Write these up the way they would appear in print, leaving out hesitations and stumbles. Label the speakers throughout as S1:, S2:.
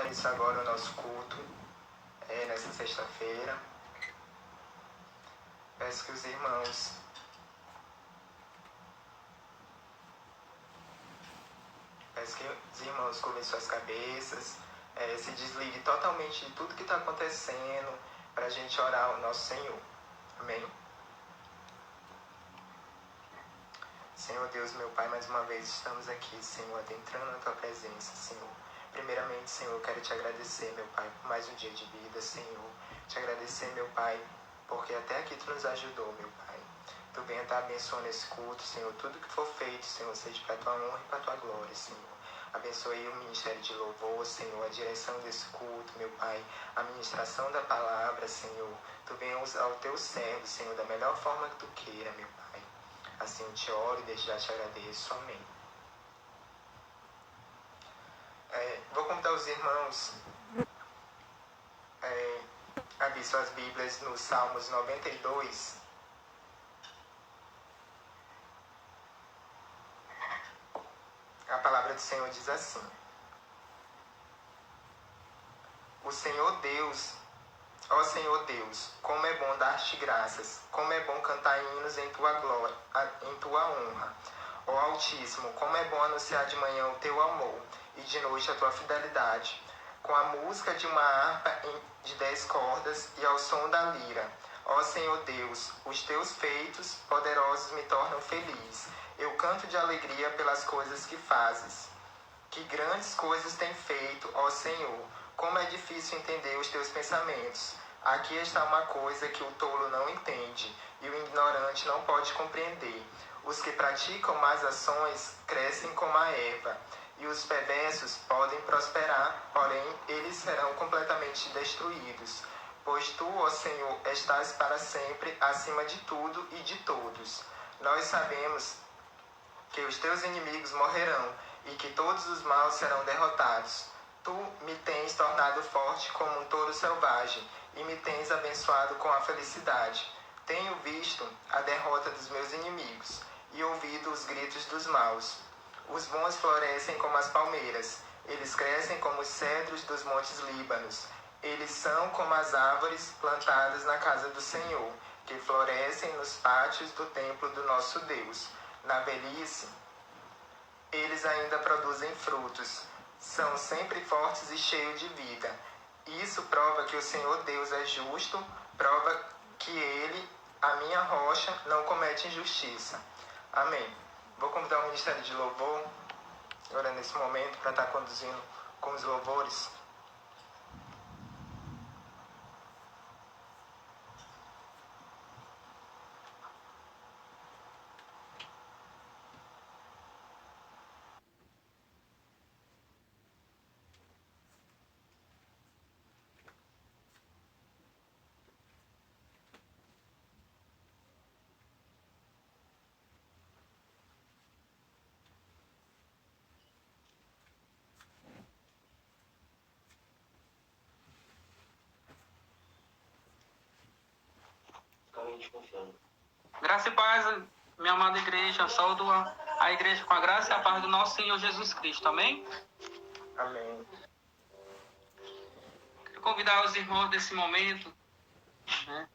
S1: começar agora o nosso culto nessa sexta-feira. Peço que os irmãos curvem suas cabeças, se desligue totalmente de tudo que está acontecendo, para a gente orar ao nosso Senhor. Amém? Senhor Deus, meu Pai, mais uma vez estamos aqui, Senhor, adentrando na Tua presença, Senhor. Primeiramente, Senhor, eu quero Te agradecer, meu Pai, por mais um dia de vida, Senhor. Te agradecer, meu Pai, porque até aqui Tu nos ajudou, meu Pai. Tu venha estar abençoando esse culto, Senhor. Tudo que for feito, Senhor, seja para a Tua honra e para a Tua glória, Senhor. Abençoe o ministério de louvor, Senhor, a direção desse culto, meu Pai, a ministração da palavra, Senhor. Tu venha usar o Teu servo, Senhor, da melhor forma que Tu queira, meu Pai. Assim eu te oro e desde já te agradeço. Amém. Vou convidar os irmãos a abrir suas Bíblias nos Salmos 92. A palavra do Senhor diz assim: O Senhor Deus, ó Senhor Deus, como é bom dar-te graças, como é bom cantar hinos em tua glória, em tua honra. Ó Altíssimo, como é bom anunciar de manhã o teu amor e de noite a tua fidelidade, com a música de uma harpa de 10 cordas e ao som da lira. Ó Senhor Deus, os teus feitos poderosos me tornam feliz. Eu canto de alegria pelas coisas que fazes. Que grandes coisas tem feito, ó Senhor. Como é difícil entender os teus pensamentos. Aqui está uma coisa que o tolo não entende e o ignorante não pode compreender. Os que praticam más ações crescem como a erva, e os perversos podem prosperar, porém eles serão completamente destruídos. Pois tu, ó Senhor, estás para sempre acima de tudo e de todos. Nós sabemos que os teus inimigos morrerão e que todos os maus serão derrotados. Tu me tens tornado forte como um touro selvagem e me tens abençoado com a felicidade. Tenho visto a derrota dos meus inimigos e ouvido os gritos dos maus. Os bons florescem como as palmeiras, eles crescem como os cedros dos montes Líbanos. Eles são como as árvores plantadas na casa do Senhor, que florescem nos pátios do templo do nosso Deus. Na velhice, eles ainda produzem frutos. São sempre fortes e cheios de vida. Isso prova que o Senhor Deus é justo, prova que Ele, a minha rocha, não comete injustiça. Amém. Vou convidar o Ministério de Louvor, agora nesse momento, para estar conduzindo com os louvores.
S2: Graça e paz, minha amada igreja. Saúdo a igreja com a graça e a paz do nosso Senhor Jesus Cristo. Amém?
S1: Amém.
S2: Quero convidar os irmãos desse momento, né?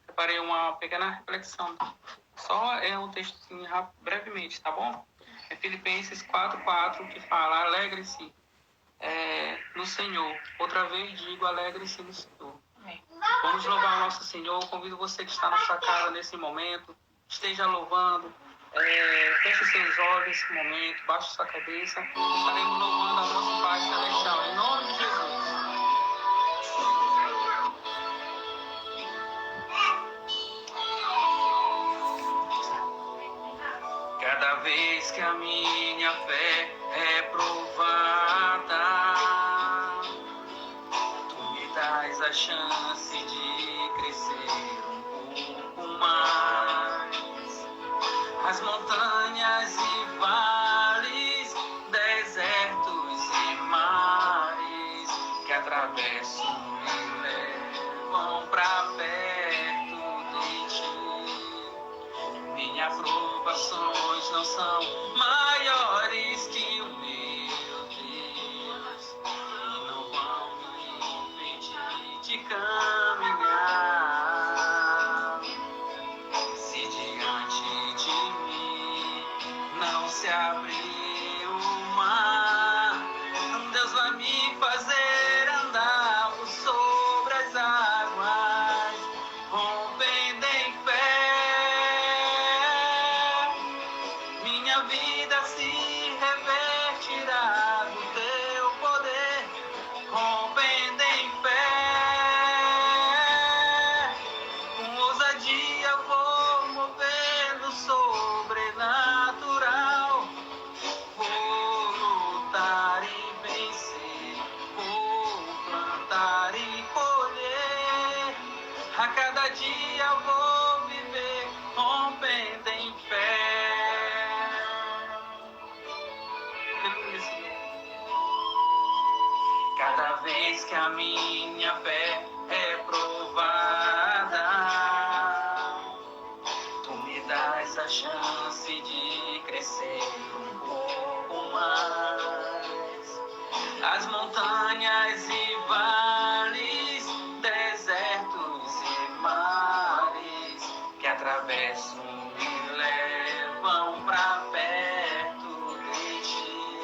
S2: Preparei uma pequena reflexão. Só um texto assim, brevemente, tá bom? É Filipenses 4:4, que fala: alegre-se no Senhor. Outra vez digo, alegre-se no Senhor. Vamos louvar o nosso Senhor. Convido você que está na sua casa nesse momento, esteja louvando, feche seus olhos nesse momento, baixe sua cabeça. Estaremos louvando ao nosso Pai Celestial, em nome de Jesus. Cada vez que a minha fé é provada, tu me dás a chance de crescer um pouco mais. As montanhas e vales, desertos e mares que atravesso me levam pra perto de ti. Minhas provações não são maiores que o meu Deus. vez que a minha fé é provada, tu me dá essa chance de crescer um pouco mais. As montanhas e vales, desertos e mares que atravesso me levam pra perto de ti.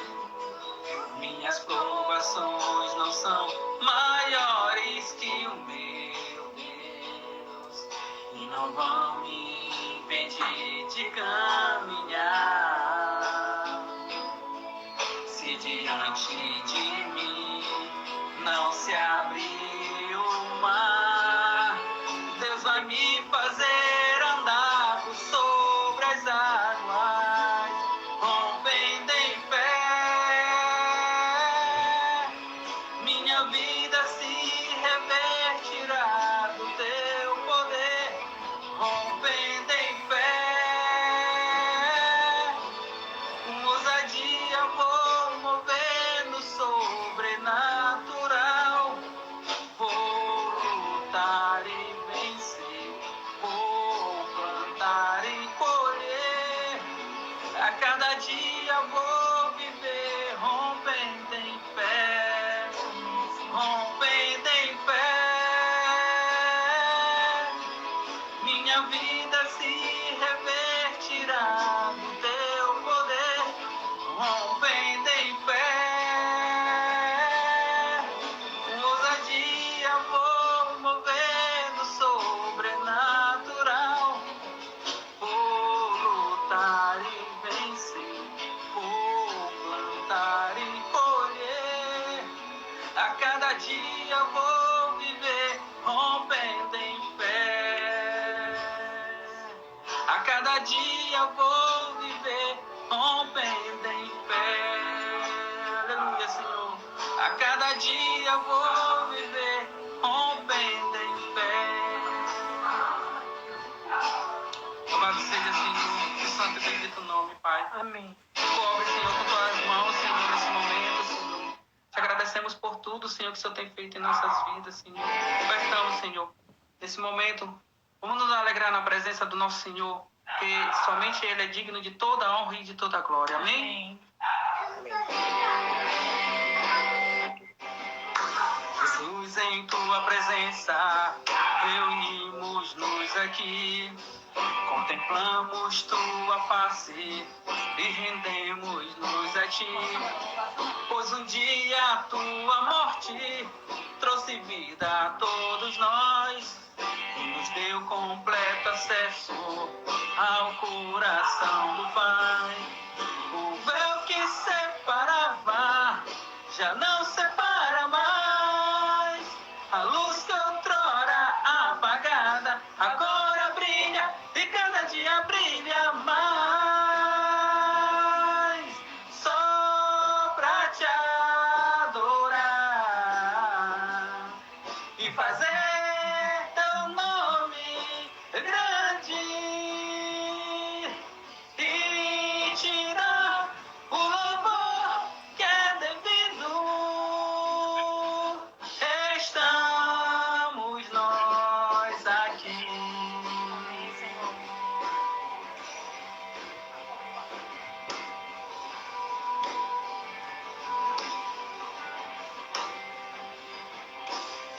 S2: Minhas provações não são maiores que o meu Deus e não vão me impedir de caminhar. Se diante de mim não se abrir o mar, Deus vai me fazer andar por sobre as águas, rompendo em fé. Minha vida se revertirá do teu poder, rompendo em fé. Com ousadia vou mover no sobrenatural. Vou lutar e vencer, vou plantar e colher. A cada dia vou viver rompendo em fé, rompendo em fé. Minha vida se revertirá no teu poder, rompendo em fé. Com ousadia vou mover no sobrenatural. Vou lutar e vencer, vou plantar e colher. A cada dia vou viver rompendo em fé. A cada dia vou viver rompendo em fé. Aleluia, Senhor. A cada dia vou viver rompendo em fé. Louvado seja, Senhor, o santo e bendito nome, Pai.
S3: Amém.
S2: Cobre, Senhor, com tuas mãos, Senhor, nesse momento, Senhor. Te agradecemos por tudo, Senhor, que o Senhor tem feito em nossas vidas, Senhor. Ofertamos, Senhor, nesse momento, vamos nos alegrar na presença do nosso Senhor, porque somente Ele é digno de toda a honra e de toda a glória. Amém? Jesus, em tua presença, reunimos-nos aqui. Contemplamos tua face e rendemos-nos a ti. Pois um dia a tua morte trouxe vida a todos nós e nos deu completo acesso ao coração do Pai. O véu que separava já não separa mais. A luz que outrora apagada agora brilha e cada dia brilha mais. Só pra te adorar e fazer teu nome grande e te dar o louvor que é devido. Estamos nós aqui.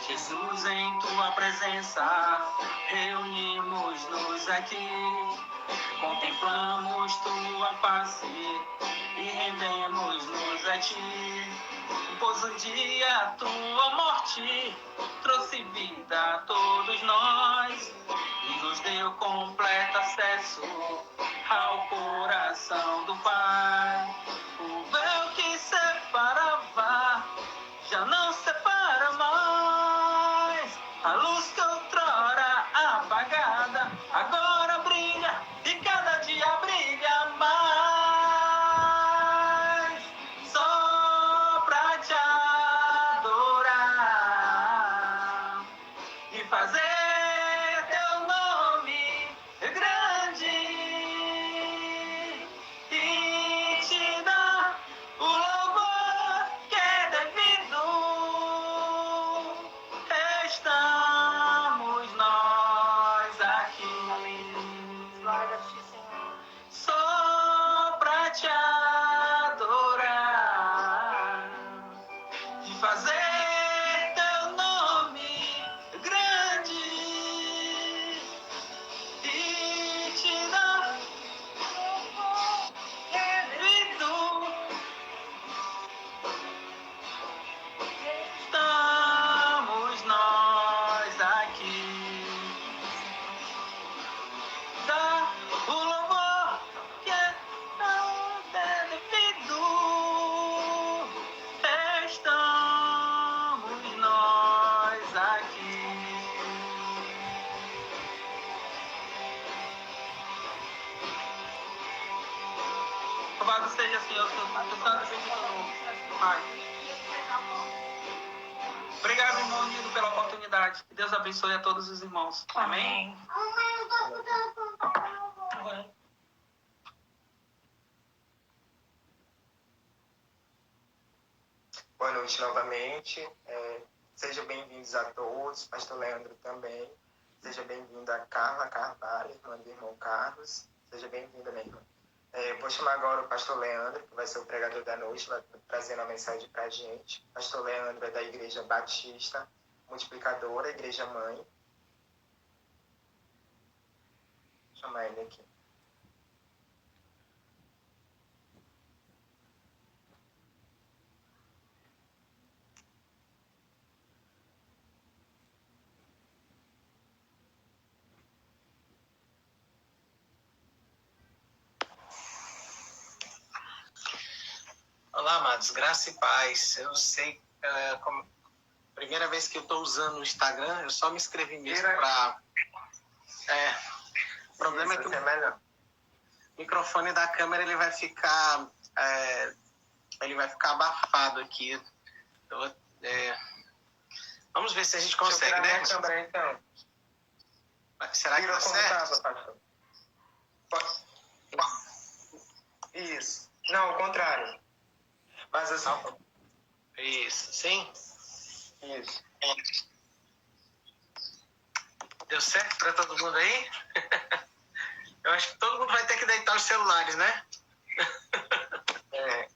S2: Jesus, em tua presença, reunimos-nos aqui. Contemplamos tua face e rendemos-nos a ti. Pois um dia a tua morte trouxe vida a todos nós e nos deu completo acesso ao coração do Pai. O véu que separava já não separa mais. A luz que outrora apagada agora brilha e cada dia brilha mais. Só pra te adorar e fazer teu nome grande e te dar fazer teu nome grande e te dar grito. Estamos nós aqui. Dá o louvor que é tão devido. Estamos nós aqui. Louvado seja, Senhor, seu santo e bendito nome. Pai. Obrigado, irmão unido, pela oportunidade. Que Deus abençoe a todos os irmãos. Amém.
S1: Boa noite novamente. Sejam bem-vindos a todos. Pastor Leandro também. Seja bem-vinda a Carla Carvalho, irmã do irmão Carlos. Seja bem-vinda, minha irmã. Vou chamar agora o pastor Leandro, que vai ser o pregador da noite, vai trazendo a mensagem para a gente. Pastor Leandro é da Igreja Batista Multiplicadora, Igreja Mãe. Vou chamar ele aqui.
S3: Olá, amados, graça e paz. Eu sei, primeira vez que eu estou usando o Instagram, eu só me inscrevi mesmo para... o problema é que o microfone da câmera ele vai ficar abafado aqui. Vamos ver se a gente consegue, né?
S1: Câmera, então.
S3: Será que
S1: Vira
S3: tá
S1: como
S3: certo?
S1: tava, pastor. Isso. Não, o contrário. Mas assim.
S3: Isso, sim?
S1: Isso.
S3: Deu certo para todo mundo aí? Eu acho que todo mundo vai ter que deitar os celulares, né? É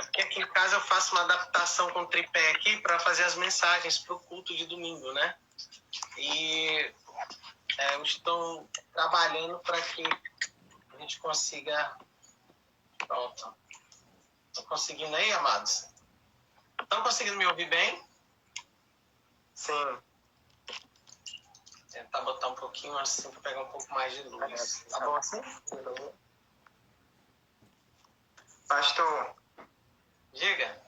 S3: porque aqui em casa eu faço uma adaptação com tripé aqui para fazer as mensagens para o culto de domingo, né? E eu estou trabalhando para que a gente consiga... Pronto. Estão conseguindo aí, amados? Estão conseguindo me ouvir bem?
S1: Sim.
S3: Tentar botar um pouquinho assim para pegar um pouco mais de luz. Tá bom assim?
S1: Pastor,
S3: Diga.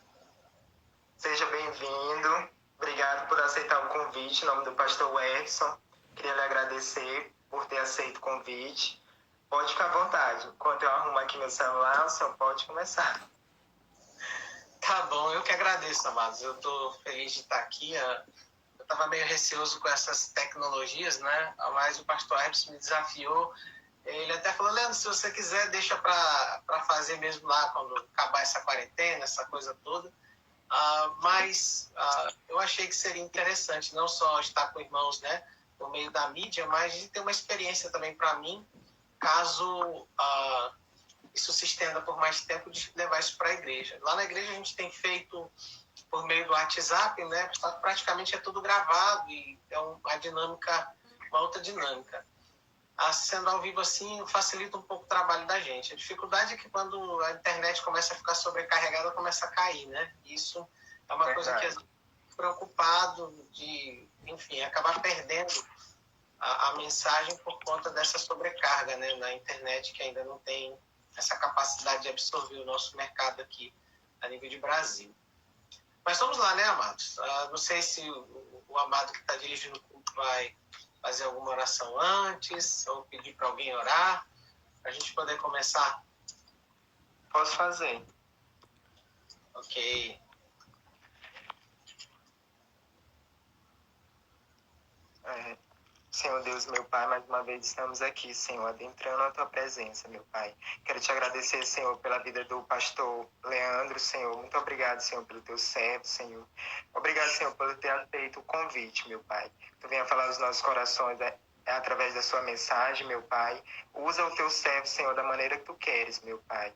S1: seja bem-vindo. Obrigado por aceitar o convite. Em nome do pastor Edson, queria lhe agradecer por ter aceito o convite. Pode ficar à vontade. Enquanto eu arrumo aqui meu celular, o senhor pode começar.
S3: Tá bom, eu que agradeço, amados. Eu estou feliz de estar aqui. Eu estava meio receoso com essas tecnologias, né? Mas o pastor Edson me desafiou. Ele até falou, Leandro, se você quiser, deixa para fazer mesmo lá quando acabar essa quarentena, essa coisa toda. Mas eu achei que seria interessante não só estar com irmãos, né, no meio da mídia, mas de ter uma experiência também para mim, caso isso se estenda por mais tempo, de levar isso para a igreja. Lá na igreja a gente tem feito por meio do WhatsApp, né, praticamente é tudo gravado e é uma outra dinâmica. Sendo ao vivo assim, facilita um pouco o trabalho da gente. A dificuldade é que quando a internet começa a ficar sobrecarregada, começa a cair, né? Isso é uma coisa que eu fico preocupado de, enfim, acabar perdendo a mensagem por conta dessa sobrecarga, né, na internet, que ainda não tem essa capacidade de absorver o nosso mercado aqui a nível de Brasil. Mas vamos lá, né, amados? Não sei se o amado que está dirigindo o culto vai fazer alguma oração antes, ou pedir para alguém orar, para a gente poder começar.
S1: Posso fazer.
S3: Ok.
S1: Senhor Deus, meu Pai, mais uma vez estamos aqui, Senhor, adentrando a Tua presença, meu Pai. Quero te agradecer, Senhor, pela vida do pastor Leandro, Senhor. Muito obrigado, Senhor, pelo Teu servo, Senhor. Obrigado, Senhor, por ter aceito o convite, meu Pai. Tu venha falar aos nossos corações através da Sua mensagem, meu Pai. Usa o Teu servo, Senhor, da maneira que Tu queres, meu Pai.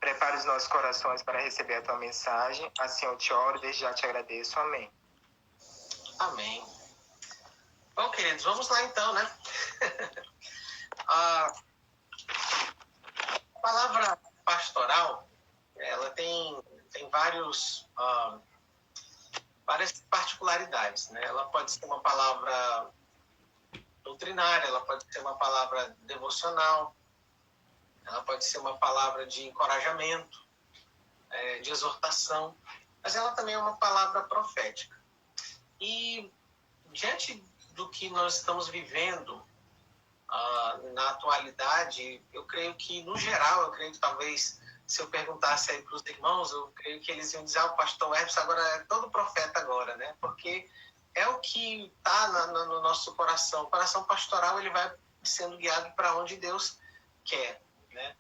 S1: Prepare os nossos corações para receber a tua mensagem. Assim eu te oro, desde já te agradeço. Amém.
S3: Amém. Bom, queridos, vamos lá então, né? A palavra pastoral, ela tem várias particularidades, né? Ela pode ser uma palavra doutrinária, ela pode ser uma palavra devocional, ela pode ser uma palavra de encorajamento, de exortação, mas ela também é uma palavra profética. E diante do que nós estamos vivendo na atualidade, eu creio que, no geral, talvez, se eu perguntasse aí para os irmãos, eu creio que eles iam dizer, o pastor Hermes agora é todo profeta agora, né? Porque é o que está no nosso coração. O coração pastoral, ele vai sendo guiado para onde Deus quer, né?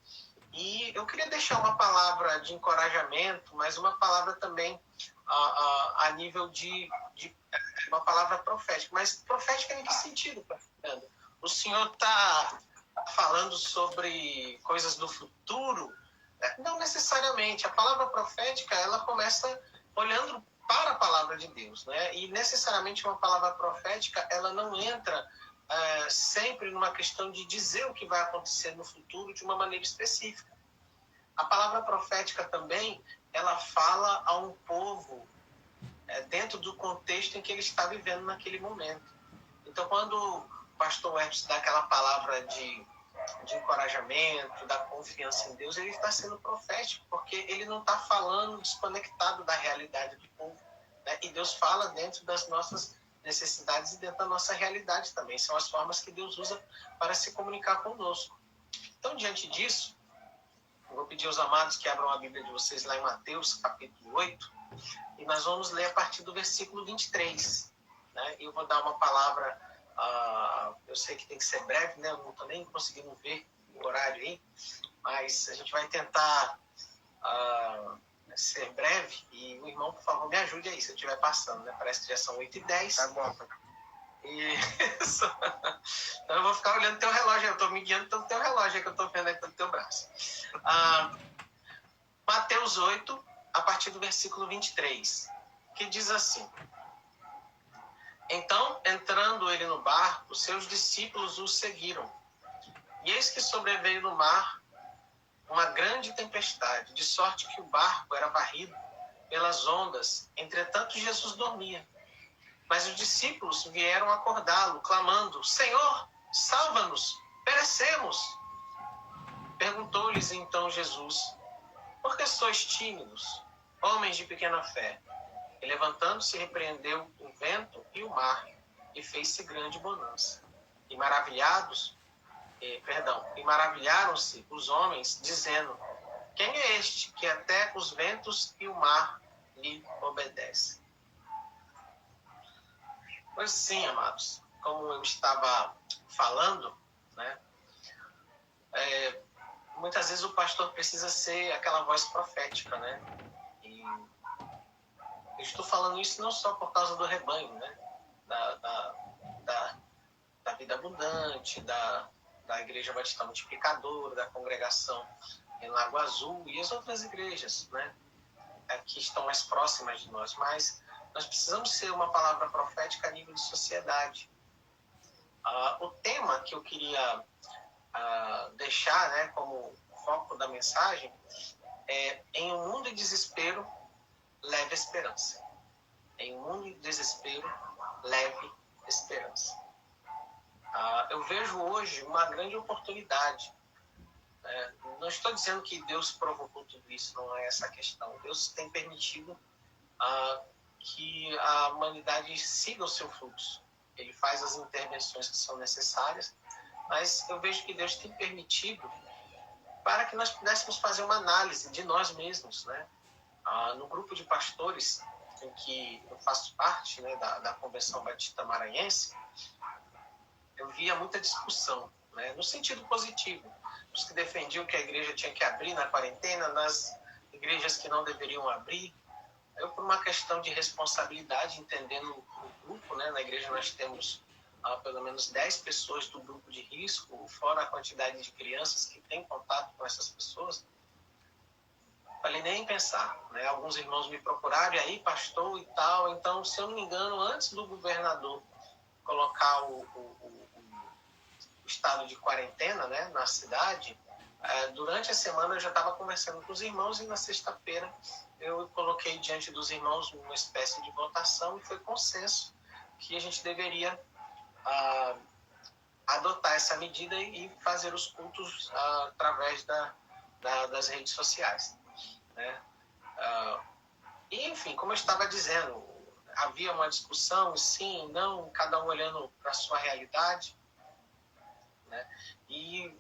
S3: E eu queria deixar uma palavra de encorajamento, mas uma palavra também a nível de uma palavra profética. Mas profética em que sentido, Fernando? O senhor está falando sobre coisas do futuro? Não necessariamente. A palavra profética, ela começa olhando para a palavra de Deus, né? E necessariamente uma palavra profética, ela não entra sempre numa questão de dizer o que vai acontecer no futuro de uma maneira específica. A palavra profética também, ela fala a um povo dentro do contexto em que ele está vivendo naquele momento. Então, quando o pastor Hermes dá aquela palavra de encorajamento, da confiança em Deus, ele está sendo profético, porque ele não está falando desconectado da realidade do povo, né? E Deus fala dentro das nossas necessidades e dentro da nossa realidade também. São as formas que Deus usa para se comunicar conosco. Então, diante disso, eu vou pedir aos amados que abram a Bíblia de vocês lá em Mateus, capítulo 8, e nós vamos ler a partir do versículo 23. Né? Eu vou dar uma palavra, eu sei que tem que ser breve, né? Eu não estou nem conseguindo ver o horário aí, mas a gente vai tentar ser breve, e o irmão, por favor, me ajude aí, se eu estiver passando, né? Parece que já são 8h10.
S1: Tá bom.
S3: Isso. Então eu vou ficar olhando teu relógio, eu estou me guiando pelo teu relógio que eu estou vendo aí pelo teu braço. Mateus 8, a partir do versículo 23, que diz assim: Então, entrando ele no barco, seus discípulos o seguiram. E eis que sobreveio no mar uma grande tempestade, de sorte que o barco era varrido pelas ondas. Entretanto, Jesus dormia. Mas os discípulos vieram acordá-lo, clamando: Senhor, salva-nos, perecemos. Perguntou-lhes então Jesus: Por que sois tímidos, homens de pequena fé? E levantando-se, repreendeu o vento e o mar, e fez-se grande bonança. E maravilharam-se os homens, dizendo: Quem é este que até os ventos e o mar lhe obedecem? Pois sim, amados, como eu estava falando, né? Muitas vezes o pastor precisa ser aquela voz profética, né? E eu estou falando isso não só por causa do rebanho, né? Da vida abundante, da Igreja Batista Multiplicadora, da congregação em Lago Azul e as outras igrejas, né? Que estão mais próximas de nós, mas nós precisamos ser uma palavra profética a nível de sociedade. O tema que eu queria deixar, né, como foco da mensagem é: em um mundo de desespero, leve esperança. Em um mundo de desespero, leve esperança. Eu vejo hoje uma grande oportunidade. Não estou dizendo que Deus provocou tudo isso, não é essa a questão. Deus tem permitido que a humanidade siga o seu fluxo. Ele faz as intervenções que são necessárias, mas eu vejo que Deus tem permitido para que nós pudéssemos fazer uma análise de nós mesmos, né? No grupo de pastores em que eu faço parte, né, da Convenção Batista Maranhense, eu via muita discussão, né, no sentido positivo. Os que defendiam que a igreja tinha que abrir na quarentena, nas igrejas que não deveriam abrir. Eu, por uma questão de responsabilidade, entendendo o grupo, né, na igreja nós temos pelo menos 10 pessoas do grupo de risco, fora a quantidade de crianças que têm contato com essas pessoas. nem pensar, né? Alguns irmãos me procuraram, e aí, pastor e tal. Então, se eu não me engano, antes do governador colocar o estado de quarentena, né, na cidade, durante a semana eu já estava conversando com os irmãos, e na sexta-feira eu coloquei diante dos irmãos uma espécie de votação, e foi consenso que a gente deveria adotar essa medida e fazer os cultos através das redes sociais, né? E, enfim, como eu estava dizendo, havia uma discussão, sim, não, cada um olhando para a sua realidade, né? E,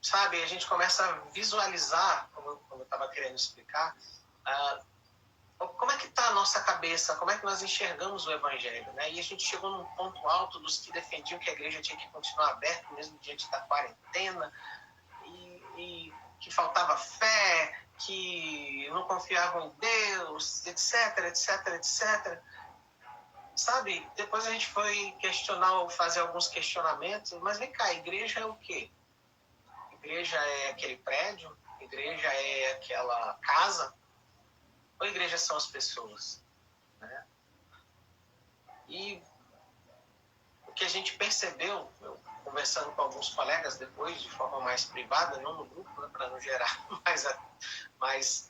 S3: sabe, a gente começa a visualizar, como eu estava querendo explicar, como é que está a nossa cabeça, como é que nós enxergamos o Evangelho, né? E a gente chegou num ponto alto dos que defendiam que a igreja tinha que continuar aberta, mesmo diante da quarentena, e que faltava fé, que não confiavam em Deus, etc, etc, etc. Sabe, depois a gente foi questionar, fazer alguns questionamentos, mas vem cá, a igreja é o quê? A igreja é aquele prédio? A igreja é aquela casa? Ou a igreja são as pessoas? Né? E o que a gente percebeu, eu conversando com alguns colegas depois, de forma mais privada, não no grupo, né, para não gerar mais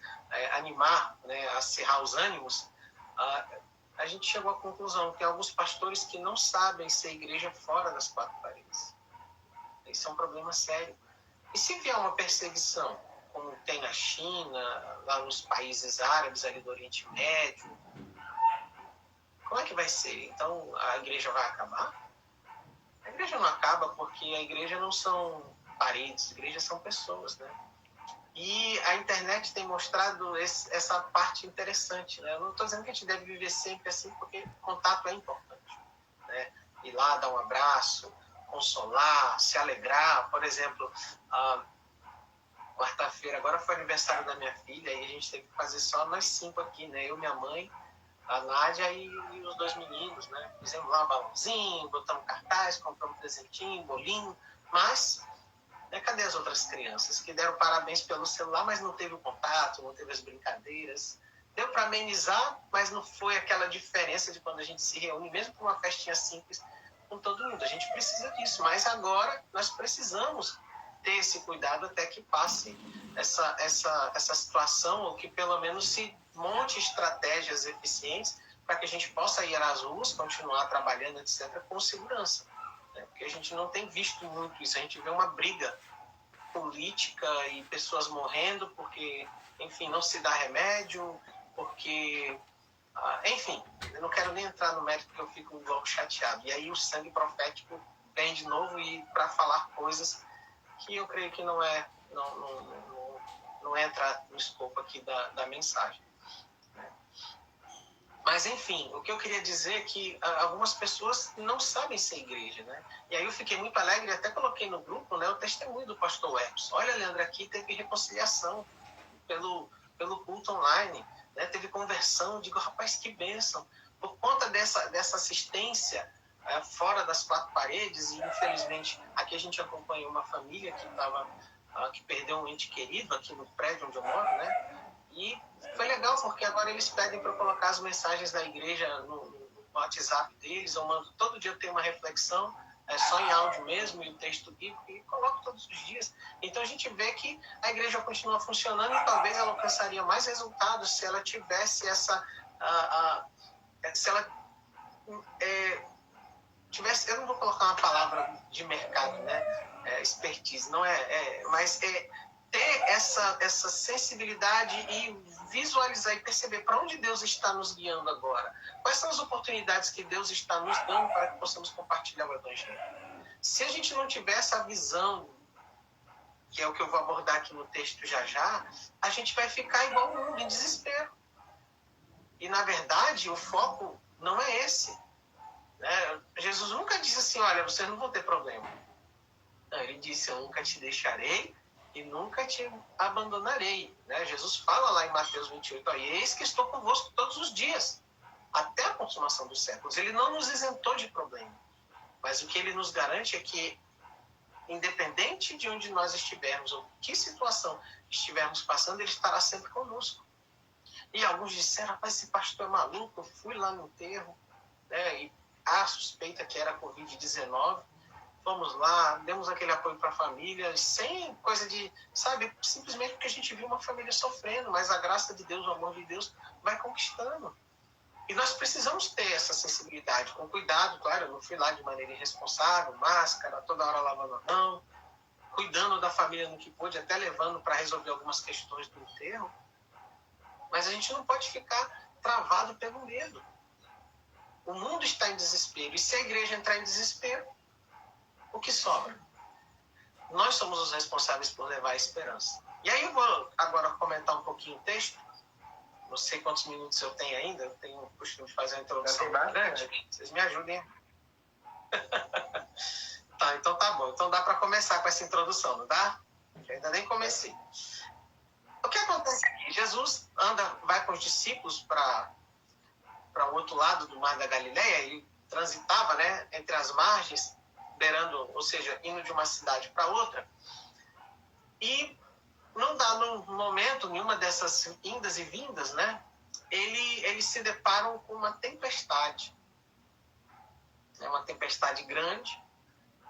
S3: animar, né, acirrar os ânimos, a gente chegou à conclusão que tem alguns pastores que não sabem ser igreja fora das quatro paredes. Isso é um problema sério. E se vier uma perseguição, como tem na China, lá nos países árabes, ali do Oriente Médio, como é que vai ser? Então, a igreja vai acabar? A igreja não acaba porque a igreja não são paredes, a igreja são pessoas, né? E a internet tem mostrado essa parte interessante, né? Eu não estou dizendo que a gente deve viver sempre assim, porque contato é importante, né? Ir lá, dar um abraço, consolar, se alegrar. Por exemplo, quarta-feira, agora foi aniversário da minha filha, e a gente teve que fazer só nós 5 aqui, né? Eu, minha mãe, a Nádia e os 2 meninos, né? Fizemos lá um balãozinho, botamos cartaz, compramos um presentinho, bolinho, mas, né, cadê as outras crianças que deram parabéns pelo celular, mas não teve o contato, não teve as brincadeiras? Deu para amenizar, mas não foi aquela diferença de quando a gente se reúne, mesmo com uma festinha simples, com todo mundo. A gente precisa disso, mas agora nós precisamos ter esse cuidado até que passe essa situação, ou que pelo menos se monte estratégias eficientes para que a gente possa ir às ruas, continuar trabalhando, etc., com segurança. Né? Porque a gente não tem visto muito isso. A gente vê uma briga política e pessoas morrendo porque, enfim, não se dá remédio, porque... enfim, eu não quero nem entrar no mérito porque eu fico logo chateado. E aí o sangue profético vem de novo e para falar coisas que eu creio que não entra no escopo aqui da mensagem. Né? Mas, enfim, o que eu queria dizer é que algumas pessoas não sabem ser igreja, né? E aí eu fiquei muito alegre, até coloquei no grupo, né, o testemunho do pastor Epson. Olha, Leandro, aqui teve reconciliação pelo culto online, né? Teve conversão. Digo, rapaz, que bênção. Por conta dessa assistência fora das quatro paredes, e infelizmente aqui a gente acompanhou uma família que perdeu um ente querido aqui no prédio onde eu moro, né? E foi legal porque agora eles pedem para eu colocar as mensagens da igreja no WhatsApp deles. Eu mando todo dia, tem uma reflexão, só em áudio mesmo, e o texto bíblico, e coloco todos os dias. Então a gente vê que a igreja continua funcionando, e talvez ela alcançaria mais resultados se ela tivesse se ela tivesse, eu não vou colocar uma palavra de mercado, né? Expertise, não mas ter essa sensibilidade e visualizar e perceber para onde Deus está nos guiando agora. Quais são as oportunidades que Deus está nos dando para que possamos compartilhar o Evangelho? Se a gente não tiver essa visão, que é o que eu vou abordar aqui no texto já, a gente vai ficar igual o mundo, em desespero. E, na verdade, o foco não é esse. Né? Jesus nunca disse assim, olha, vocês não vão ter problema. Não, ele disse, eu nunca te deixarei e nunca te abandonarei. Né? Jesus fala lá em Mateus 28, e eis que estou convosco todos os dias, até a consumação dos séculos. Ele não nos isentou de problema, mas o que ele nos garante é que independente de onde nós estivermos ou que situação estivermos passando, Ele estará sempre conosco. E alguns disseram, rapaz, esse pastor é maluco, eu fui lá no enterro, né, e a suspeita que era Covid-19, fomos lá, demos aquele apoio para a família, sem coisa de, sabe, simplesmente porque a gente viu uma família sofrendo, mas a graça de Deus, o amor de Deus vai conquistando. E nós precisamos ter essa sensibilidade, com cuidado, claro, eu não fui lá de maneira irresponsável, máscara, toda hora lavando a mão, cuidando da família no que pôde, até levando para resolver algumas questões do enterro. Mas a gente não pode ficar travado pelo medo. O mundo está em desespero. E se a igreja entrar em desespero, o que sobra? Nós somos os responsáveis por levar a esperança. E aí eu vou agora comentar um pouquinho o texto. Não sei quantos minutos eu tenho ainda. Eu tenho o costume de fazer a introdução grande. Vocês me ajudem. Tá, então tá bom. Então dá para começar com essa introdução, não dá? Eu ainda nem comecei. O que acontece aqui? Jesus vai com os discípulos para o outro lado do Mar da Galileia. Ele transitava, né, entre as margens, beirando, ou seja, indo de uma cidade para outra. E não dá no momento, nenhuma dessas indas e vindas, né, eles se deparam com uma tempestade. É uma tempestade grande,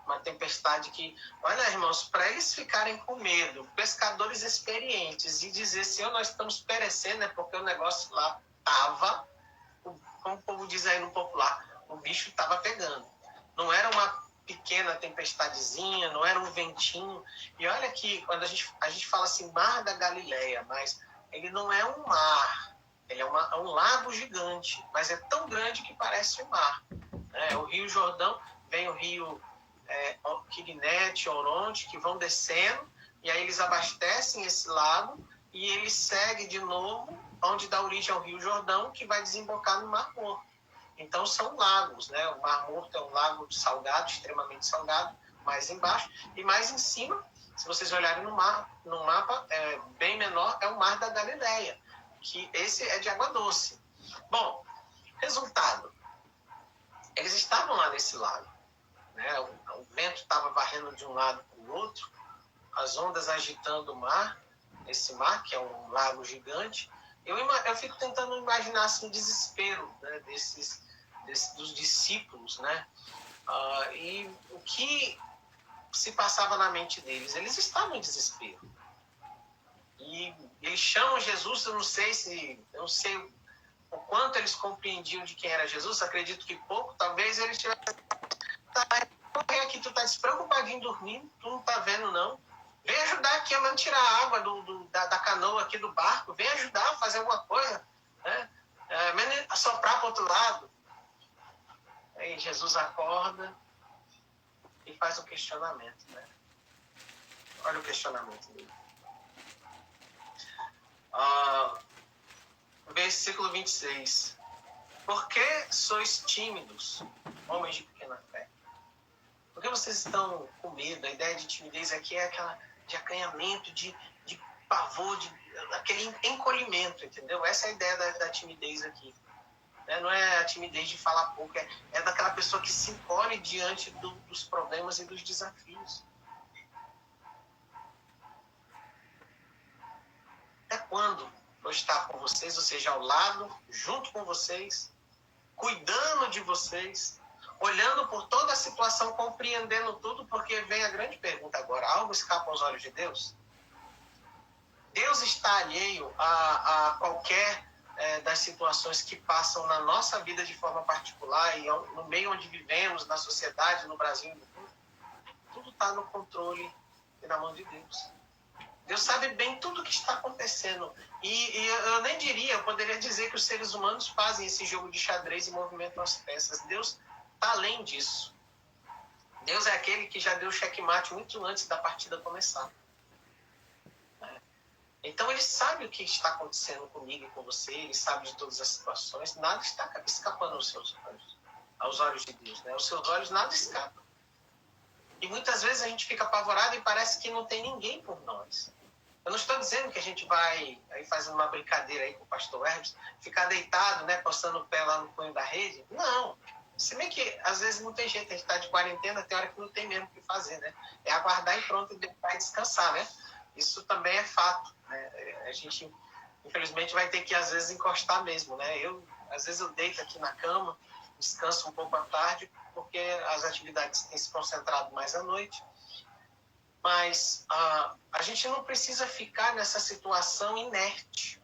S3: uma tempestade que, olha, irmãos, para eles ficarem com medo, pescadores experientes, e dizer, Senhor, nós estamos perecendo, é porque o negócio lá estava, como o povo diz aí no popular, o bicho estava pegando. Não era uma pequena tempestadezinha, não era um ventinho. E olha que quando a gente fala assim, Mar da Galileia, mas ele não é um mar, ele é um lago gigante, mas é tão grande que parece um mar. O Rio Jordão, vem o rio Quirinete, Oronte, que vão descendo, e aí eles abastecem esse lago, e ele segue de novo, onde dá origem ao Rio Jordão, que vai desembocar no Mar Morto. Então são lagos, né? O Mar Morto é um lago salgado, extremamente salgado, mais embaixo, e mais em cima, se vocês olharem no mapa, bem menor, é o Mar da Galileia, que esse é de água doce. Bom, resultado, eles estavam lá nesse lago, né? O vento estava varrendo de um lado para o outro, as ondas agitando o mar, esse mar, que é um lago gigante. Eu fico tentando imaginar assim, o desespero, né, dos discípulos, né? E o que se passava na mente deles? Eles estavam em desespero. E eles chamam Jesus, eu não sei o quanto eles compreendiam de quem era Jesus, acredito que pouco, talvez eles tivessem... Vem aqui, tu tá despreocupadinho dormindo, tu não tá vendo não. Vem ajudar aqui a tirar a água da canoa aqui do barco, vem ajudar a fazer alguma coisa, né? Soprar para o outro lado. Aí Jesus acorda e faz um questionamento, né? Olha o questionamento dele. Versículo 26. Por que sois tímidos, homens de pequena fé? Por que vocês estão com medo? A ideia de timidez aqui é aquela de acanhamento, de pavor, aquele encolhimento, entendeu? Essa é a ideia da timidez aqui. Não é a timidez de falar pouco, é daquela pessoa que se encolhe diante dos problemas e dos desafios. Até quando vou estar com vocês, ou seja, ao lado, junto com vocês, cuidando de vocês, olhando por toda a situação, compreendendo tudo, porque vem a grande pergunta agora: algo escapa aos olhos de Deus? Deus está alheio a qualquer das situações que passam na nossa vida de forma particular e no meio onde vivemos, na sociedade, no Brasil, no mundo? Tudo está no controle e na mão de Deus. Deus sabe bem tudo o que está acontecendo. E eu nem diria, eu poderia dizer que os seres humanos fazem esse jogo de xadrez e movimentam as peças. Deus está além disso. Deus é aquele que já deu checkmate muito antes da partida começar. Então ele sabe o que está acontecendo comigo e com você, ele sabe de todas as situações, nada está escapando aos seus olhos, aos olhos de Deus, né? Aos seus olhos nada escapa. E muitas vezes a gente fica apavorado e parece que não tem ninguém por nós. Eu não estou dizendo que a gente vai, aí fazendo uma brincadeira aí com o pastor Hermes, ficar deitado, né, postando o pé lá no cunho da rede. Não. Se bem que, às vezes, não tem jeito, a gente está de quarentena, tem hora que não tem mesmo o que fazer, né? É aguardar e pronto, e deitar e descansar, né? Isso também é fato, né? A gente, infelizmente, vai ter que, às vezes, encostar mesmo, né? Às vezes, eu deito aqui na cama, descanso um pouco à tarde, porque as atividades têm se concentrado mais à noite. Mas a gente não precisa ficar nessa situação inerte.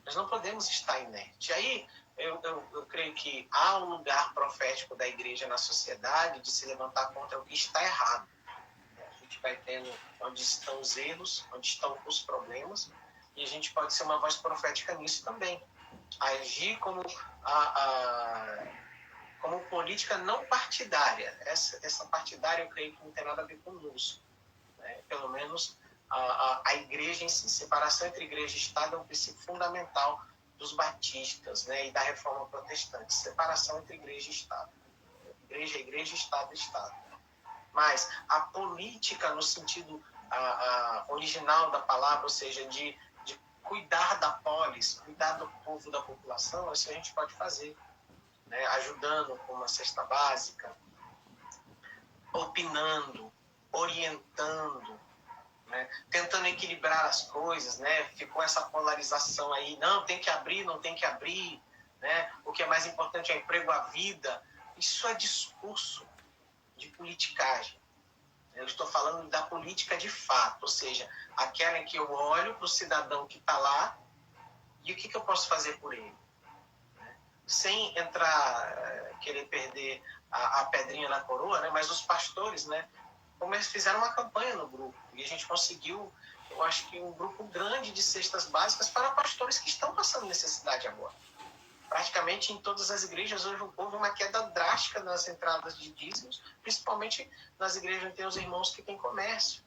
S3: Nós não podemos estar inerte. Aí, eu creio que há um lugar profético da igreja na sociedade de se levantar contra o que está errado. A gente vai tendo onde estão os erros, onde estão os problemas, e a gente pode ser uma voz profética nisso também. Agir como como política não partidária. Essa partidária, eu creio que não tem nada a ver conosco, né? Pelo menos a igreja em si. Separação entre igreja e Estado é um princípio fundamental dos batistas, né? E da reforma protestante. Separação entre igreja e Estado. Igreja é igreja, Estado é Estado. Mas a política, no sentido original da palavra, ou seja, de cuidar da polis, cuidar do povo, da população, isso a gente pode fazer, né? Ajudando com uma cesta básica, opinando, orientando, né? Tentando equilibrar as coisas, né? Ficou essa polarização aí, não, tem que abrir, não tem que abrir, né? O que é mais importante é o emprego, a vida. Isso é discurso de politicagem. Eu estou falando da política de fato, ou seja, aquela em que eu olho para o cidadão que está lá e o que eu posso fazer por ele. Sem entrar, querer perder a pedrinha na coroa, né? Mas os pastores, né? Como eles fizeram uma campanha no grupo e a gente conseguiu, eu acho que um grupo grande de cestas básicas para pastores que estão passando necessidade agora. Praticamente em todas as igrejas hoje houve uma queda drástica nas entradas de dízimos, principalmente nas igrejas onde tem os irmãos que têm comércio.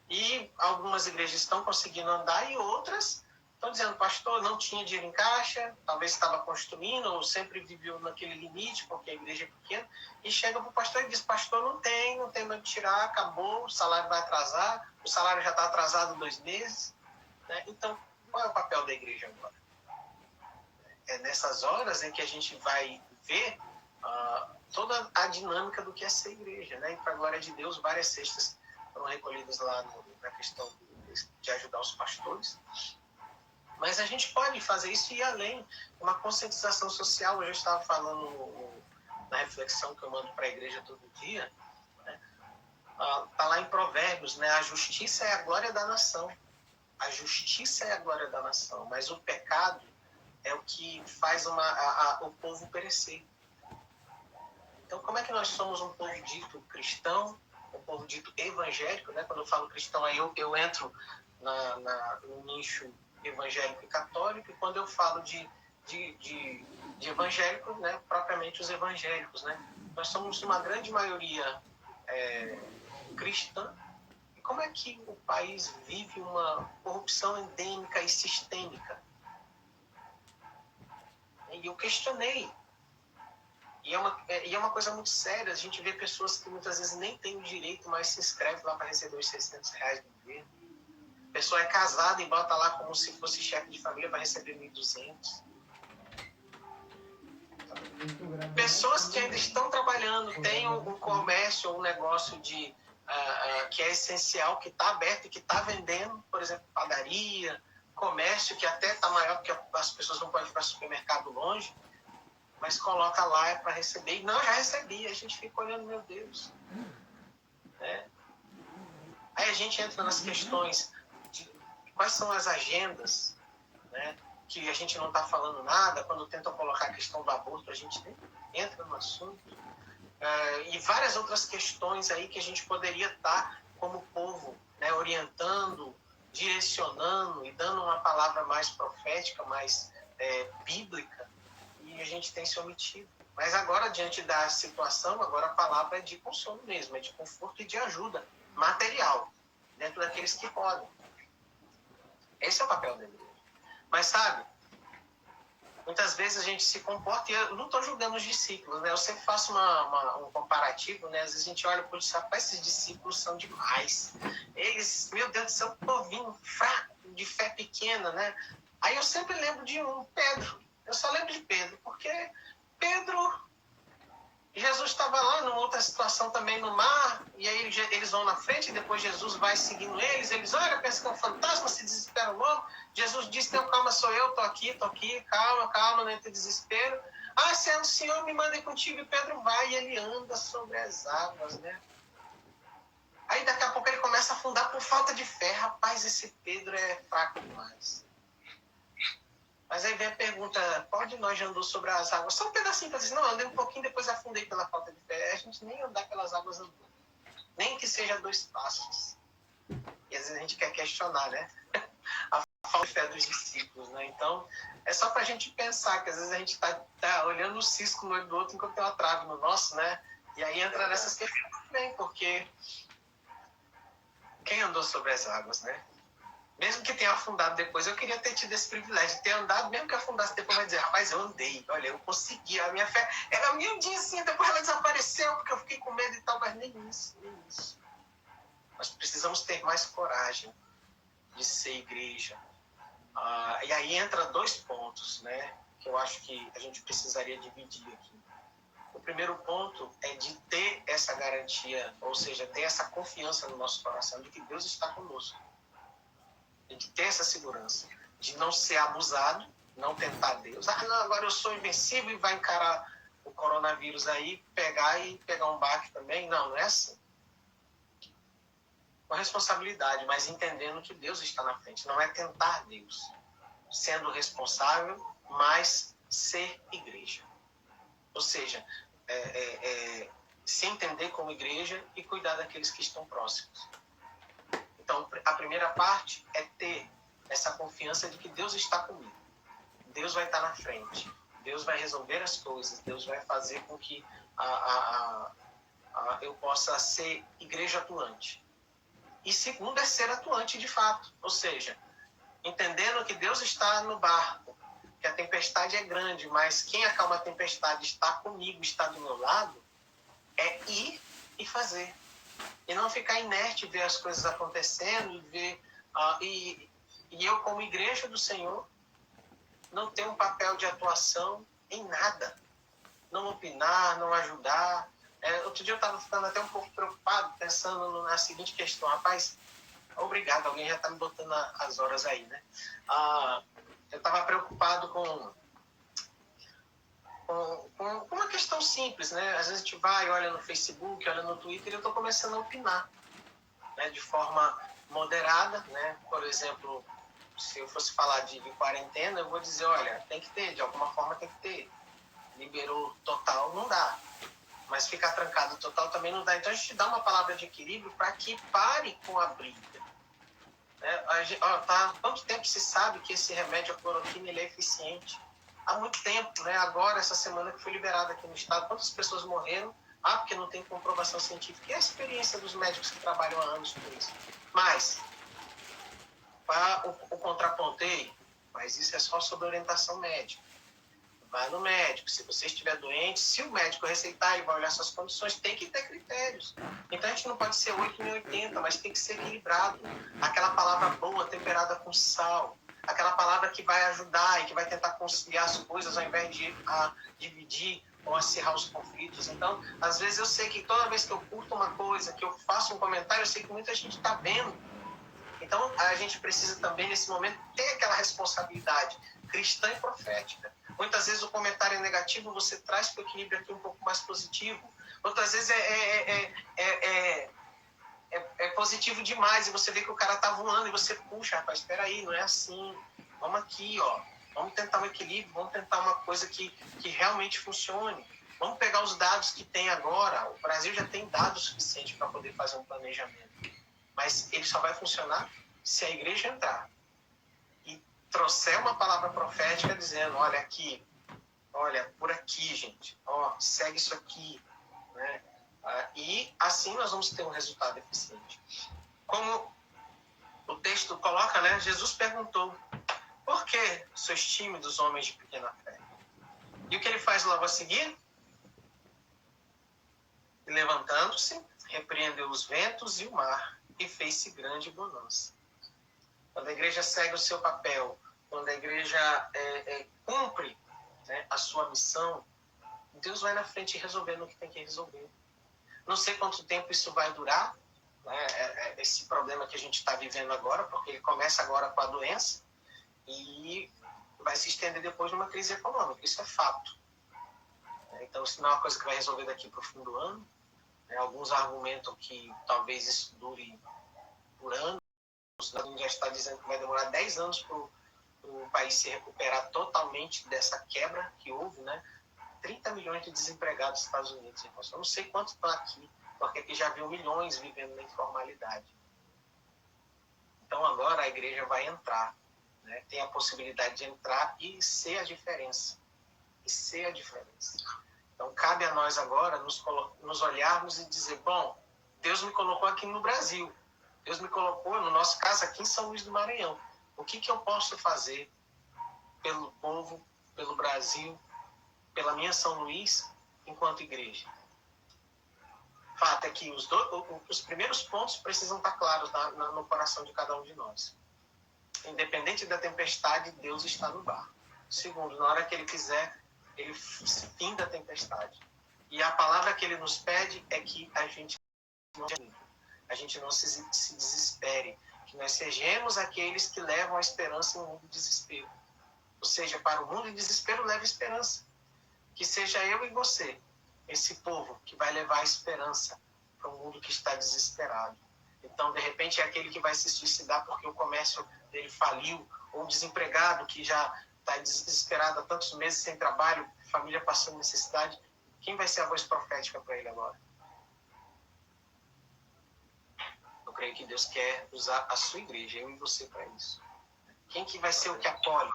S3: E algumas igrejas estão conseguindo andar e outras estão dizendo, pastor, não tinha dinheiro em caixa, talvez estava construindo ou sempre viveu naquele limite porque a igreja é pequena, e chega para o pastor e diz, pastor, não tem mais de tirar, acabou, o salário vai atrasar, o salário já está atrasado 2 meses. Né? Então, qual é o papel da igreja agora? É nessas horas em que a gente vai ver toda a dinâmica do que é ser igreja, né? E para a glória de Deus, várias cestas foram recolhidas lá na questão de ajudar os pastores. Mas a gente pode fazer isso e ir além, uma conscientização social. Eu já estava falando na reflexão que eu mando para a igreja todo dia, né? Tá lá em Provérbios, né? A justiça é a glória da nação. A justiça é a glória da nação, mas o pecado é o que faz o povo perecer. Então, como é que nós somos um povo dito cristão, um povo dito evangélico, né? Quando eu falo cristão, aí eu entro no nicho evangélico e católico, e quando eu falo de evangélico, né? Propriamente os evangélicos, né? Nós somos uma grande maioria cristã. E como é que o país vive uma corrupção endêmica e sistêmica? E eu questionei. E é uma coisa muito séria. A gente vê pessoas que muitas vezes nem têm o direito, mas se inscrevem lá para receber os R$600 do governo. A pessoa é casada e bota lá como se fosse chefe de família para receber 1.200. Pessoas que ainda estão trabalhando, têm um comércio ou um negócio que é essencial, que está aberto e que está vendendo, por exemplo, padaria, comércio que até está maior porque as pessoas não podem ir para supermercado longe, mas coloca lá para receber. E não, já recebi. A gente fica olhando, meu Deus. Né? Aí a gente entra nas questões de quais são as agendas, né? Que a gente não está falando nada. Quando tentam colocar a questão do aborto, a gente entra no assunto. E várias outras questões aí que a gente poderia estar, como povo, né, orientando, direcionando e dando uma palavra mais profética, mais bíblica, e a gente tem se omitido. Mas agora, diante da situação, agora a palavra é de consolo mesmo, é de conforto e de ajuda material, dentro daqueles que podem. Esse é o papel da igreja. Mas sabe, muitas vezes a gente se comporta, e eu não estou julgando os discípulos, né? Eu sempre faço um comparativo, né? Às vezes a gente olha para o discípulo, esses discípulos são demais. Eles, meu Deus do céu, povinho fraco, de fé pequena, né? Aí eu sempre lembro de Pedro. Eu só lembro de Pedro, porque Pedro Jesus estava lá numa outra situação também no mar, e aí eles vão na frente, e depois Jesus vai seguindo eles olham, pensam que é um fantasma, se desesperam logo. Jesus diz, não, calma, sou eu, tô aqui, calma, não entre desespero. Ah, se é o Senhor, me manda ir contigo, e Pedro vai, e ele anda sobre as águas, né? Aí daqui a pouco ele começa a afundar por falta de fé. Rapaz, esse Pedro é fraco demais. Mas aí vem a pergunta, qual de nós já andou sobre as águas? Só um pedacinho para dizer, não, andei um pouquinho, depois afundei pela falta de fé. A gente nem andar pelas águas andou. Nem que seja 2 passos. E às vezes a gente quer questionar, né? A falta de fé dos discípulos, né? Então, é só para a gente pensar que às vezes a gente tá olhando o cisco no olho do outro enquanto tem uma trave no nosso, né? E aí entra nessas questões também, porque quem andou sobre as águas, né? Mesmo que tenha afundado depois, eu queria ter tido esse privilégio de ter andado, mesmo que afundasse depois, vai dizer, rapaz, eu andei, olha, eu consegui, a minha fé era miudinha assim, depois ela desapareceu, porque eu fiquei com medo e tal, mas nem isso. Nós precisamos ter mais coragem de ser igreja. E aí entra 2 pontos, né, que eu acho que a gente precisaria dividir aqui. O primeiro ponto é de ter essa garantia, ou seja, ter essa confiança no nosso coração de que Deus está conosco. De ter essa segurança, de não ser abusado, não tentar Deus. Não, agora eu sou invencível e vai encarar o coronavírus aí, pegar um baque também. Não é assim. Com responsabilidade, mas entendendo que Deus está na frente. Não é tentar Deus, sendo responsável, mas ser igreja. Ou seja, se entender como igreja e cuidar daqueles que estão próximos. Então, a primeira parte é ter essa confiança de que Deus está comigo. Deus vai estar na frente. Deus vai resolver as coisas. Deus vai fazer com que eu possa ser igreja atuante. E segundo é ser atuante de fato. Ou seja, entendendo que Deus está no barco, que a tempestade é grande, mas quem acalma a tempestade está comigo, está do meu lado, é ir e fazer. E não ficar inerte, ver as coisas acontecendo e ver... e eu, como igreja do Senhor, não ter um papel de atuação em nada. Não opinar, não ajudar. Outro dia eu estava ficando até um pouco preocupado, pensando na seguinte questão. Rapaz, obrigado, alguém já está me botando as horas aí, né? Eu estava preocupado com uma questão simples, né? Às vezes a gente vai, olha no Facebook, olha no Twitter, e eu estou começando a opinar, né? De forma moderada, né? Por exemplo, se eu fosse falar de quarentena, eu vou dizer, olha, tem que ter, de alguma forma tem que ter. Liberou total, não dá. Mas ficar trancado total também não dá. Então a gente dá uma palavra de equilíbrio para que pare com a briga. Tá, há quanto tempo se sabe que esse remédio, a cloroquina, ele é eficiente? Há muito tempo, né? Agora, essa semana que foi liberado aqui no estado, quantas pessoas morreram? Porque não tem comprovação científica. E a experiência dos médicos que trabalham há anos com isso. Mas, o contraponto, mas isso é só sobre orientação médica. Vai no médico. Se você estiver doente, se o médico receitar e vai olhar suas condições, tem que ter critérios. Então a gente não pode ser 8 nem 80, mas tem que ser equilibrado. Aquela palavra boa, temperada com sal. Aquela palavra que vai ajudar e que vai tentar conciliar as coisas ao invés de dividir ou acirrar os conflitos. Então, às vezes eu sei que toda vez que eu curto uma coisa, que eu faço um comentário, eu sei que muita gente está vendo. Então, a gente precisa também, nesse momento, ter aquela responsabilidade cristã e profética. Muitas vezes o comentário é negativo, você traz para o equilíbrio aqui um pouco mais positivo. Outras vezes é positivo demais e você vê que o cara está voando e você puxa, rapaz, espera aí, não é assim. Vamos aqui, vamos tentar um equilíbrio, vamos tentar uma coisa que realmente funcione. Vamos pegar os dados que tem agora. O Brasil já tem dados suficientes para poder fazer um planejamento. Mas ele só vai funcionar se a igreja entrar e trouxer uma palavra profética dizendo, olha aqui, olha por aqui, gente, segue isso aqui, né? E assim nós vamos ter um resultado eficiente. Como o texto coloca, né? Jesus perguntou, por que sois tímidos, homens de pequena fé? E o que ele faz logo a seguir? Levantando-se, repreendeu os ventos e o mar, e fez-se grande bonança. Quando a igreja segue o seu papel, quando a igreja cumpre, né, a sua missão, Deus vai na frente resolvendo o que tem que resolver. Não sei quanto tempo isso vai durar, né? Esse problema que a gente está vivendo agora, porque ele começa agora com a doença e vai se estender depois numa crise econômica. Isso é fato. Então, isso não é uma coisa que vai resolver daqui para o fim do ano. Alguns argumentam que talvez isso dure por anos. A gente já está dizendo que vai demorar 10 anos para o país se recuperar totalmente dessa quebra que houve, né? 30 milhões de desempregados nos Estados Unidos. Eu não sei quantos estão aqui, porque aqui já viu milhões vivendo na informalidade. Então agora a igreja vai entrar, né? Tem a possibilidade de entrar e ser a diferença. Então cabe a nós agora nos olharmos e dizer, bom, Deus me colocou aqui no Brasil. Deus me colocou, no nosso caso, aqui em São Luís do Maranhão. O que eu posso fazer pelo povo, pelo Brasil, pela minha São Luís, enquanto igreja? Fato é que os primeiros pontos precisam estar claros no coração de cada um de nós. Independente da tempestade, Deus está no barco. Segundo, na hora que Ele quiser, Ele finda a tempestade. E a palavra que Ele nos pede é que a gente não se desespere, que nós sejamos aqueles que levam a esperança em um mundo de desespero. Ou seja, para o mundo de desespero, leva esperança. Que seja eu e você, esse povo que vai levar a esperança para um mundo que está desesperado. Então, de repente, é aquele que vai se suicidar porque o comércio dele faliu, ou desempregado que já está desesperado há tantos meses sem trabalho, família passando necessidade. Quem vai ser a voz profética para ele agora? Eu creio que Deus quer usar a sua igreja, eu e você, para isso. Quem que vai ser o que apoia?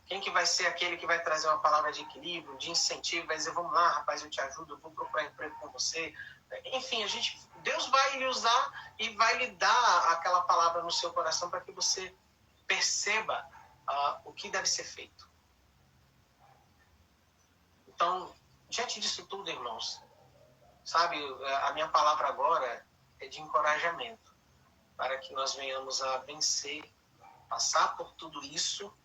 S3: Quem que vai ser aquele que vai trazer uma palavra de equilíbrio, de incentivo, vai dizer, vamos lá, rapaz, eu te ajudo, eu vou procurar emprego com você. Enfim, Deus vai lhe usar e vai lhe dar aquela palavra no seu coração para que você perceba o que deve ser feito. Então, diante disso tudo, irmãos, sabe, a minha palavra agora é de encorajamento, para que nós venhamos a vencer, passar por tudo isso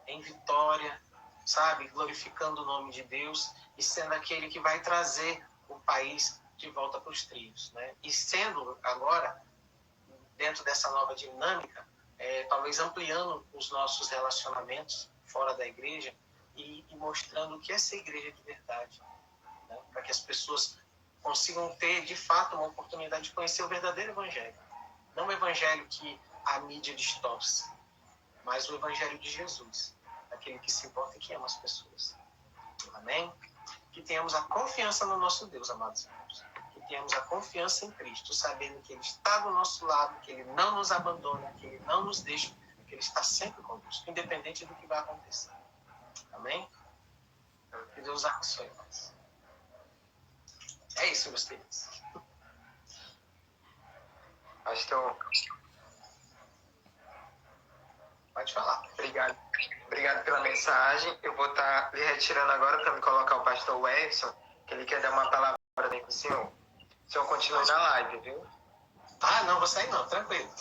S3: em vitória, sabe, glorificando o nome de Deus e sendo aquele que vai trazer o país de volta para os trilhos, né? E sendo agora, dentro dessa nova dinâmica, talvez ampliando os nossos relacionamentos fora da igreja e mostrando o que é ser igreja de verdade, né? Para que as pessoas consigam ter, de fato, uma oportunidade de conhecer o verdadeiro evangelho. Não o evangelho que a mídia distorce, mas o evangelho de Jesus, aquele que se importa e que ama as pessoas. Amém? Que tenhamos a confiança no nosso Deus, amados irmãos. Que tenhamos a confiança em Cristo, sabendo que Ele está do nosso lado, que Ele não nos abandona, que Ele não nos deixa, que Ele está sempre conosco, independente do que vai acontecer. Amém? Que Deus abençoe nós. É isso, meus queridos.
S1: Pastor,
S3: pode falar.
S1: Obrigado pela mensagem. Eu vou estar lhe retirando agora para me colocar o pastor Webson, que ele quer dar uma palavra bem com o senhor. O senhor continue na live, viu?
S3: Não vou sair não, tranquilo.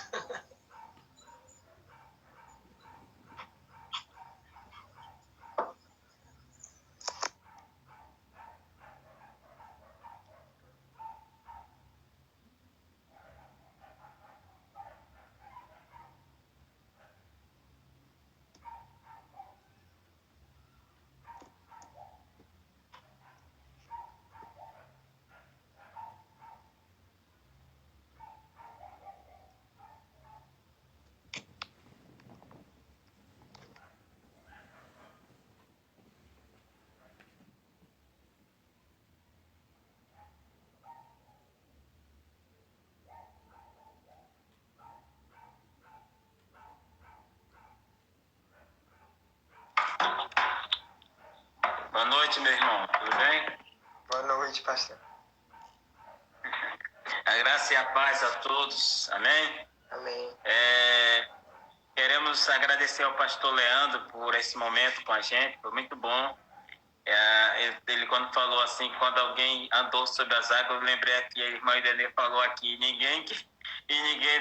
S4: Boa noite, meu irmão. Tudo bem?
S1: Boa noite, pastor.
S4: A graça e a paz a todos. Amém?
S1: Amém.
S4: Queremos agradecer ao pastor Leandro por esse momento com a gente. Foi muito bom. Ele quando falou assim, quando alguém andou sobre as águas, eu lembrei aqui, a irmã Idenê falou aqui, ninguém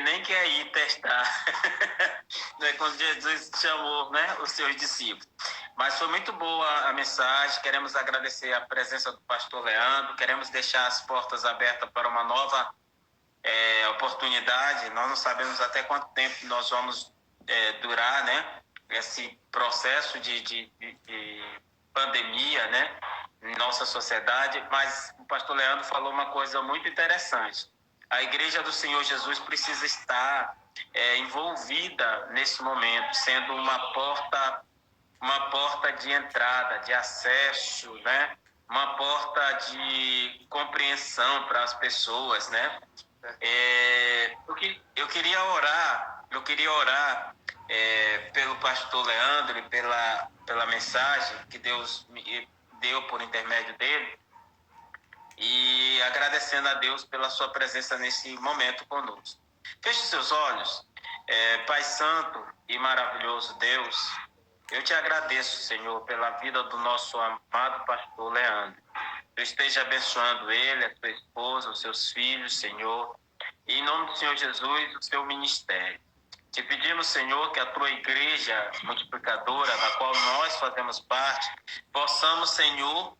S4: nem quer ir testar. Quando Jesus chamou, né, os seus discípulos. Mas foi muito boa a mensagem. Queremos agradecer a presença do pastor Leandro. Queremos deixar as portas abertas para uma nova oportunidade. Nós não sabemos até quanto tempo nós vamos durar, né? Esse processo de pandemia, né? Em nossa sociedade. Mas o pastor Leandro falou uma coisa muito interessante. A Igreja do Senhor Jesus precisa estar envolvida nesse momento, sendo uma porta de entrada, de acesso, né? Uma porta de compreensão para as pessoas, né? Eu queria orar pelo pastor Leandro e pela mensagem que Deus me deu por intermédio dele, e agradecendo a Deus pela sua presença nesse momento conosco. Feche seus olhos. Pai Santo e maravilhoso Deus, eu te agradeço, Senhor, pela vida do nosso amado pastor Leandro. Eu esteja abençoando ele, a sua esposa, os seus filhos, Senhor. E em nome do Senhor Jesus, o seu ministério. Te pedimos, Senhor, que a tua igreja multiplicadora, da qual nós fazemos parte, possamos, Senhor,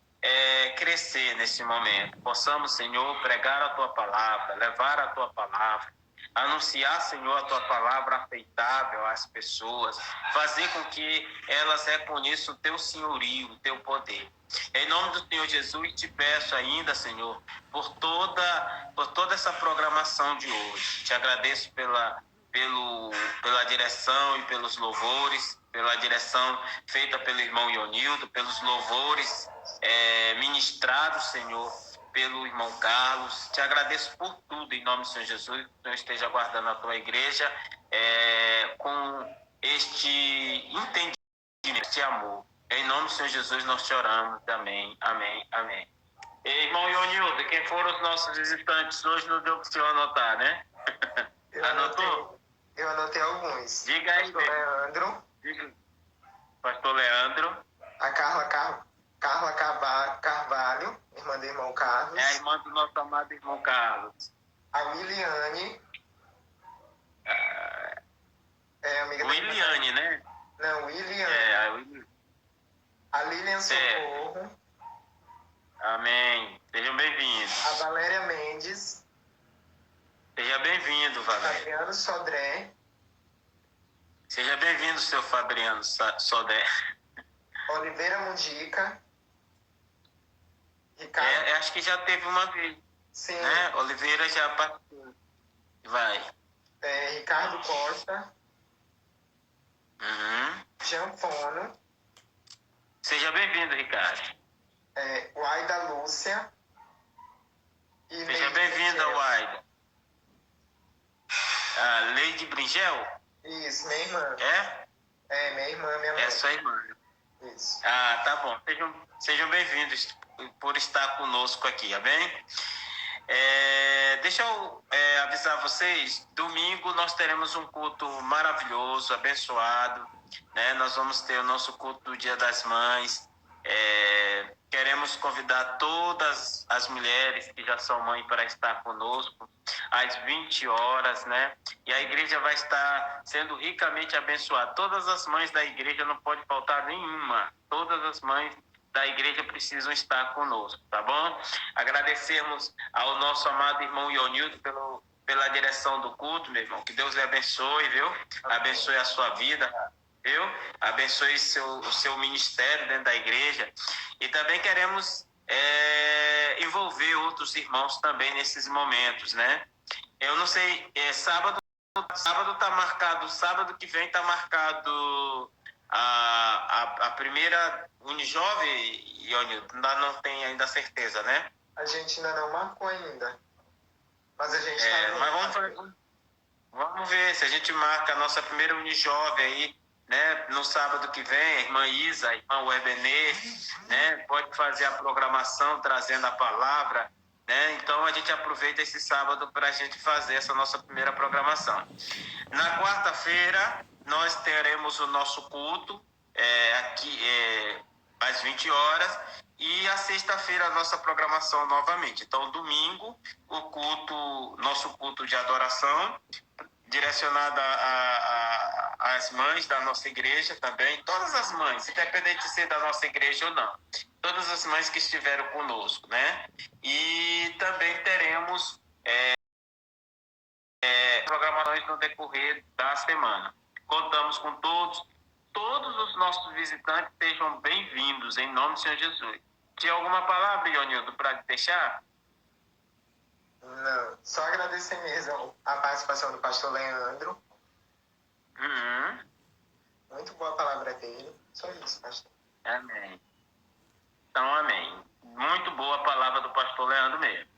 S4: crescer nesse momento. Possamos, Senhor, pregar a tua palavra, levar a tua palavra, anunciar, Senhor, a tua palavra aceitável às pessoas, fazer com que elas reconheçam o teu senhorio, o teu poder. Em nome do Senhor Jesus, te peço ainda, Senhor, por toda essa programação de hoje. Te agradeço pela direção e pelos louvores, pela direção feita pelo irmão Ionildo, pelos louvores ministrados, Senhor, pelo irmão Carlos. Te agradeço por tudo, em nome do Senhor Jesus, que o Senhor esteja guardando a tua igreja com este entendimento, este amor. Em nome do Senhor Jesus nós te oramos. Amém, amém, amém. Irmão Ionildo, quem foram os nossos visitantes hoje não deu para o senhor anotar, né? Anotou?
S1: Eu anotei alguns.
S4: Diga aí.
S1: Pastor Leandro.
S4: Diga. Pastor Leandro.
S1: A Carla Carvalho, irmã do irmão Carlos.
S4: É a irmã do nosso amado irmão Carlos.
S1: A Williane. Amiga
S4: Williane, né?
S1: Não, Williane.
S4: A
S1: Lilian Socorro.
S4: Amém. Sejam bem-vindos.
S1: A Valéria Mendes.
S4: Seja bem-vindo, Valéria.
S1: Fabiano Sodré.
S4: Seja bem-vindo, seu Fabiano Sodré.
S1: Oliveira Mundica. Ricardo.
S4: Acho que já teve uma vez.
S1: Sim.
S4: Né? Oliveira já participou. Vai.
S1: Ricardo Costa.
S4: Uhum.
S1: Jean Fono.
S4: Seja bem-vindo, Ricardo.
S1: Waida Lúcia. E
S4: seja bem-vinda, Waida. Leide Bringel?
S1: Isso, minha irmã. Minha irmã, minha mãe.
S4: É sua irmã.
S1: Isso.
S4: Tá bom. Sejam bem-vindos por estar conosco aqui, amém? Deixa eu avisar vocês, domingo nós teremos um culto maravilhoso, abençoado, né? Nós vamos ter o nosso culto do Dia das Mães. Queremos convidar todas as mulheres que já são mães para estar conosco às 20 horas, né? E a igreja vai estar sendo ricamente abençoada. Todas as mães da igreja, não pode faltar nenhuma. Todas as mães da igreja precisam estar conosco, tá bom? Agradecemos ao nosso amado irmão Ionildo pela direção do culto, meu irmão. Que Deus lhe abençoe, viu? Abençoe a sua vida, viu? Abençoe o seu ministério dentro da igreja. E também queremos envolver outros irmãos também nesses momentos, né? Eu não sei, sábado tá marcado, sábado que vem tá marcado a primeira Unijovem, Ionildo, não tem ainda certeza, né?
S1: A gente ainda não marcou ainda. Mas a gente
S4: mas vamos ver se a gente marca a nossa primeira Unijovem aí, né? No sábado que vem, a irmã Isa, a irmã Webenê, né? Pode fazer a programação trazendo a palavra, né? Então a gente aproveita esse sábado para a gente fazer essa nossa primeira programação. Na quarta-feira nós teremos o nosso culto aqui às 20 horas e a sexta-feira a nossa programação novamente. Então domingo nosso culto de adoração direcionado as mães da nossa igreja também, todas as mães, independente de ser da nossa igreja ou não, todas as mães que estiveram conosco, né? E também teremos programações no decorrer da semana. Contamos com todos os nossos visitantes sejam bem-vindos, em nome do Senhor Jesus. Tinha alguma palavra, Ionildo, para deixar?
S1: Não, só agradecer mesmo a participação do pastor Leandro. Muito boa a palavra dele. Só isso, pastor.
S4: Amém. Então, amém. Muito boa a palavra do pastor Leandro mesmo.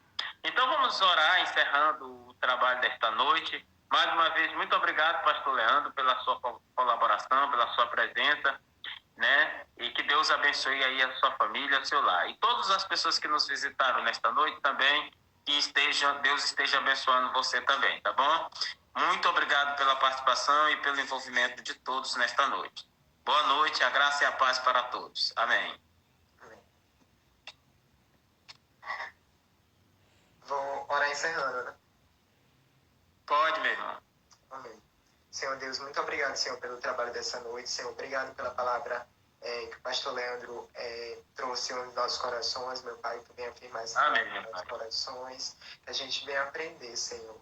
S4: Então, vamos orar, encerrando o trabalho desta noite. Mais uma vez, muito obrigado, pastor Leandro, pela sua colaboração, pela sua presença, né? E que Deus abençoe aí a sua família, o seu lar. E todas as pessoas que nos visitaram nesta noite também, que Deus esteja abençoando você também, tá bom? Muito obrigado pela participação e pelo envolvimento de todos nesta noite. Boa noite, a graça e a paz para todos. Amém.
S1: Vou orar encerrando, né?
S4: Pode, meu irmão.
S1: Amém. Senhor Deus, muito obrigado, Senhor, pelo trabalho dessa noite. Senhor, obrigado pela palavra que o pastor Leandro trouxe aos nossos corações, meu Pai, que venha afirmar essa palavra nos nossos corações, que a gente venha aprender, Senhor,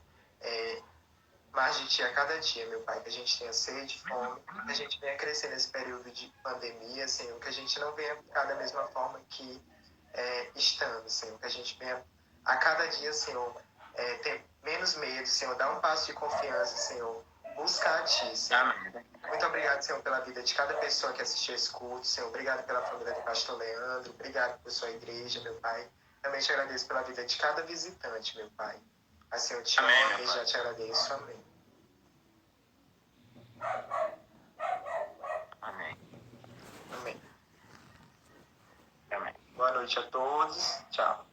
S1: mais de Ti a cada dia, meu Pai, que a gente tenha sede, fome, que a gente venha crescer nesse período de pandemia, Senhor, que a gente não venha ficar da mesma forma que estamos, Senhor, que a gente venha a cada dia, Senhor, ter menos medo, Senhor, dar um passo de confiança, Senhor, buscar a Ti, Senhor.
S4: Amém.
S1: Muito obrigado, Senhor, pela vida de cada pessoa que assistiu esse culto, Senhor. Obrigado pela família do pastor Leandro. Obrigado por sua igreja, meu Pai. Também te agradeço pela vida de cada visitante, meu Pai. Assim eu te amo e já te agradeço. Amém.
S4: Amém.
S1: Amém.
S4: Amém.
S1: Boa noite a todos. Tchau.